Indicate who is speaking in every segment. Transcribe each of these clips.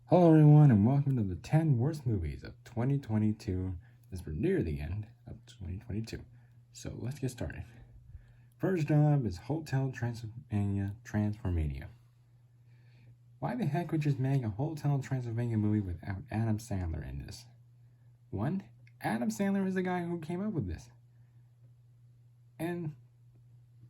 Speaker 1: Hello, everyone, and welcome to the 10 worst movies of 2022 as we're near the end of 2022. So let's get started. First up is Hotel Transylvania Transformania. Why the heck would you just make a Hotel Transylvania movie without Adam Sandler in this? One, Adam Sandler is the guy who came up with this. And,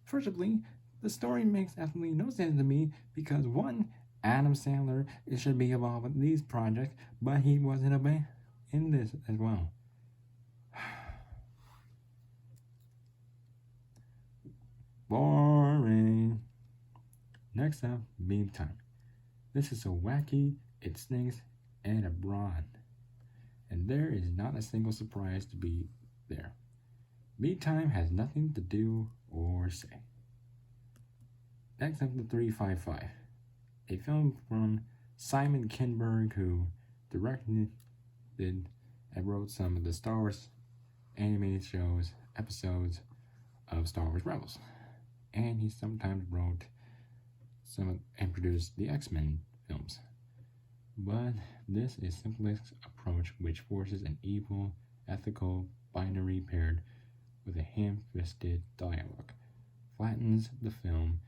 Speaker 1: firstly, the story makes absolutely no sense to me because one, Adam Sandler should be involved with these projects, but he wasn't in this as well. Boring. Next up, Meme Time. This is so wacky, it stinks, and abroad. And there is not a single surprise to be there. Meme Time has nothing to do or say. Next up, the 355. A film from Simon Kinberg, who directed and wrote some of the Star Wars animated shows, episodes of Star Wars Rebels. And he sometimes wrote some and produced the X-Men films. But this is simplest approach which forces an evil, ethical binary paired with a ham-fisted dialogue, flattens the film,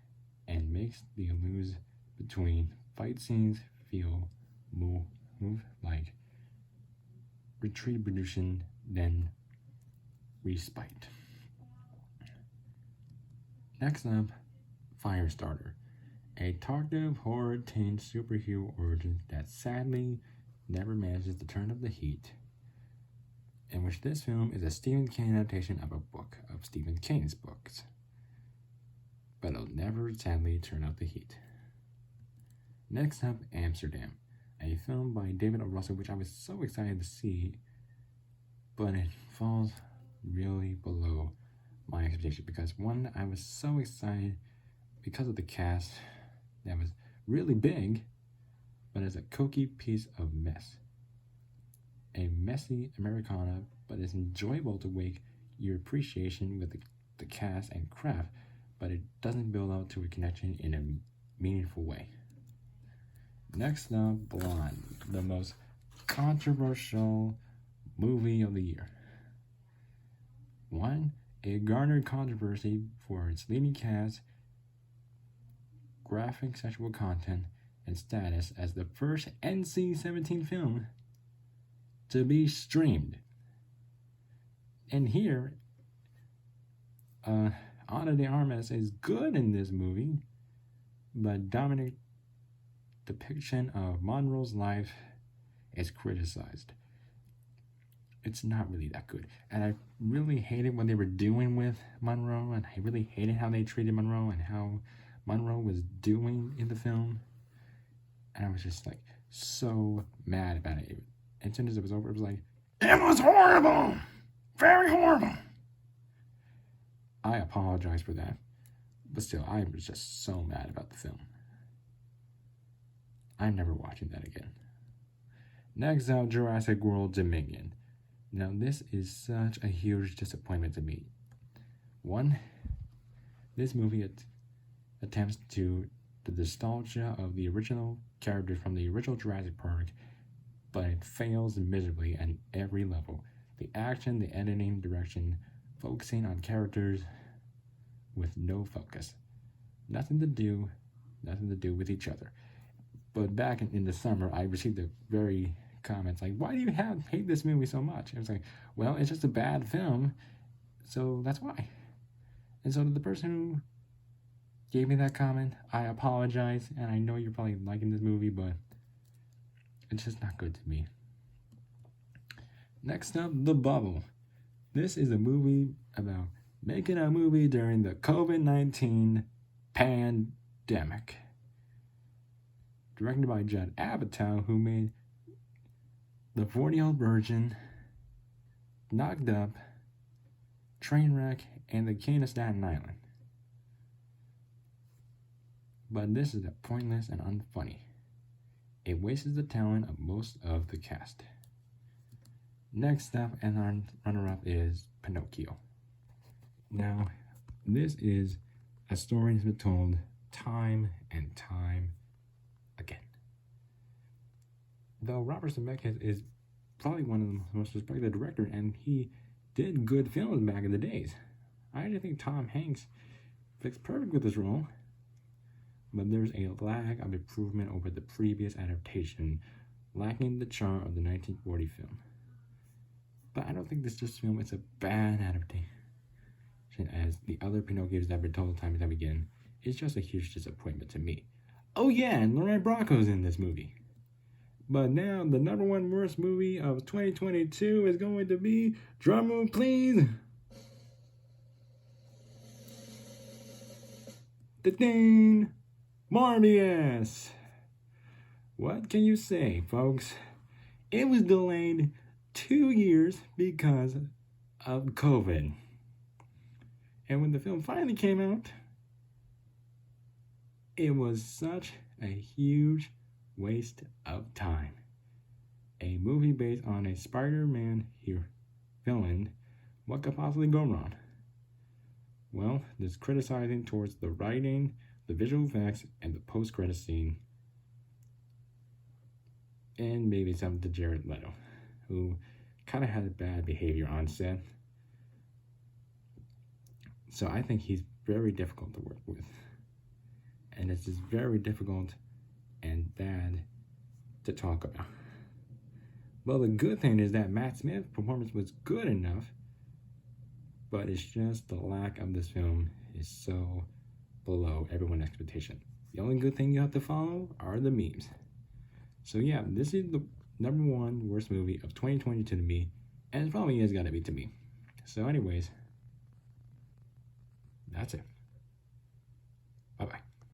Speaker 1: and makes the illusion between fight scenes feel more like retribution than respite. Next up, Firestarter, a talkative horror-tinged superhero origin that sadly never manages to turn up the heat, in which this film is a Stephen King adaptation of a book of Stephen King's books, but it'll never sadly turn up the heat. Next up, Amsterdam, a film by David O. Russell, which I was so excited to see, but it falls really below my expectation because one, I was so excited because of the cast that was really big, but it's a cookie piece of mess. A messy Americana, but it's enjoyable to wake your appreciation with the cast and craft, but it doesn't build out to a connection in a meaningful way. Next up, Blonde, the most controversial movie of the year. One, it garnered controversy for its leading cast, graphic sexual content, and status as the first NC-17 film to be streamed. And here, Ana de Armas is good in this movie, but Dominic depiction of Monroe's life is criticized. It's not really that good. And I really hated what they were doing with Monroe, and I really hated how they treated Monroe and how Monroe was doing in the film. And I was just like so mad about it. As soon as it was over, it was like, it was horrible! Very horrible! I apologize for that. But still, I was just so mad about the film. I'm never watching that again. Next up, Jurassic World Dominion. Now, this is such a huge disappointment to me. One, this movie attempts to the nostalgia of the original characters from the original Jurassic Park, but it fails miserably at every level. The action, the editing, direction, focusing on characters with no focus. Nothing to do with each other. But back in the summer, I received a very comments like, why do you hate this movie so much? I was like, well, it's just a bad film, so that's why. And so to the person who gave me that comment, I apologize, and I know you're probably liking this movie, but it's just not good to me. Next up, The Bubble. This is a movie about making a movie during the COVID-19 pandemic. Directed by Judd Apatow, who made The 40-Year-Old Virgin, Knocked Up, Trainwreck, and The King of Staten Island. But this is pointless and unfunny. It wastes the talent of most of the cast. Next up, and our runner-up is Pinocchio. Now, this is a story that's been told time and time again. though Robert Zemeckis is probably one of the most respected directors, and he did good films back in the days. I actually think Tom Hanks fits perfect with this role, but there's a lag of improvement over the previous adaptation, lacking the charm of the 1940 film. But I don't think this film is a bad adaptation, as the other Pinocchios that were told time and time again. It's just a huge disappointment to me. Oh yeah, and Lorraine Bracco's in this movie. But now the number one worst movie of 2022 is going to be, drumroll please, ding, Morbius. What can you say, folks? It was delayed 2 years because of COVID. And when the film finally came out, it was such a huge waste of time. A movie based on a Spider-Man villain, what could possibly go wrong? Well, there's criticizing towards the writing, the visual effects, and the post-credit scene, and maybe something to Jared Leto, who kind of had a bad behavior on set. So I think he's very difficult to work with. And it's just very difficult and bad to talk about. Well, the good thing is that Matt Smith's performance was good enough, but it's just the lack of this film is so below everyone's expectation. The only good thing you have to follow are the memes. So yeah, this is the number one worst movie of 2022 to me, and it probably is gonna be to me. So anyways, that's it.